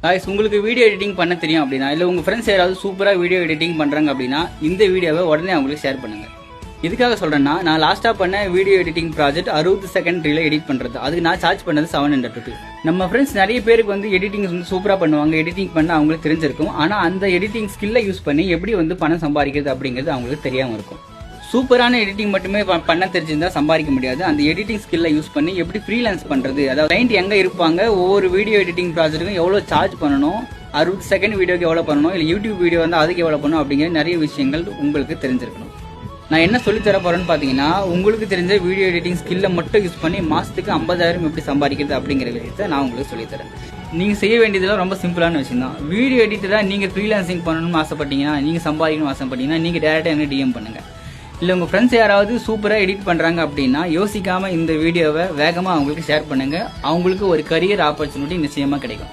Guys உங்களுக்கு video editing பண்ண தெரியும் அப்படினா இல்ல உங்க फ्रेंड्स யாராவது சூப்பரா வீடியோ எடிட்டிங் பண்றாங்க அப்படினா இந்த வீடியோவை உடனே அவங்களுக்கு ஷேர் பண்ணுங்க. இதுக்காக சொல்றேன்னா நான் லாஸ்டா பண்ண video editing project 60 second reel edit பண்றது. அதுக்கு நான் சார்ஜ் பண்ணது 700 rupees. நம்ம फ्रेंड्स நிறைய பேருக்கு வந்து எடிட்டிங் வந்து சூப்பரா பண்ணுவாங்க. எடிட்டிங் பண்ண அவங்களுக்கு தெரிஞ்சிருக்கும். ஆனா அந்த எடிட்டிங் ஸ்கில்லை யூஸ் பண்ணி எப்படி வந்து பணம் சம்பாதிக்கிறது அப்படிங்கிறது அவங்களுக்கு தெரியாம இருக்கும். சூப்பரான எடிட்டிங் மட்டுமே பண்ண தெரிஞ்சிருந்தா சம்பாதிக்க முடியாது. அந்த எடிட்டிங் ஸ்கில்லை யூஸ் பண்ணி எப்படி ஃப்ரீலான்ஸ் பண்றது, அதாவது கிளைண்ட் எங்க இருப்பாங்க, ஒவ்வொரு வீடியோ எடிட்டிங் ப்ராஜெக்ட்டுக்கும் எவ்வளவு சார்ஜ் பண்ணணும், 60 செகண்ட் வீடியோக்கு எவ்வளவு பண்ணணும், இல்ல யூடியூப் வீடியோ வந்து அதுக்கு எவ்வளவு பண்ணணும் அப்படிங்கிற நிறைய விஷயங்கள் உங்களுக்கு தெரிஞ்சிருக்கணும். நான் என்ன சொல்லி தர போறேன்னு பாத்தீங்கன்னா, உங்களுக்கு தெரிஞ்ச வீடியோ எடிட்டிங் ஸ்கில்லை மட்டும் யூஸ் பண்ணி மாசத்துக்கு 50,000 எப்படி சம்பாதிக்கிறது அப்படிங்கிற விஷயத்தை நான் உங்களுக்கு சொல்லி தரேன். நீங்க செய்ய வேண்டியதெல்லாம் ரொம்ப சிம்பிளான விஷயம் தான். வீடியோ எடிட்டரா நீங்க ஃப்ரீலான்சிங் பண்ணணும்னு ஆசைப்பட்டீங்கன்னா, நீங்க சம்பாதிக்கணும்னு ஆசைப்பட்டீங்கன்னா நீங்க டைரக்டா என்ன டிஎம் பண்ணுங்க. இல்ல உங்க ஃப்ரெண்ட்ஸ் யாராவது சூப்பரா எடிட் பண்றாங்க அப்படின்னா யோசிக்காம இந்த வீடியோவை வேகமா அவங்களுக்கு ஷேர் பண்ணுங்க. அவங்களுக்கு ஒரு கரியர் ஆப்பர்ச்சுனிட்டி நிச்சயமா கிடைக்கும்.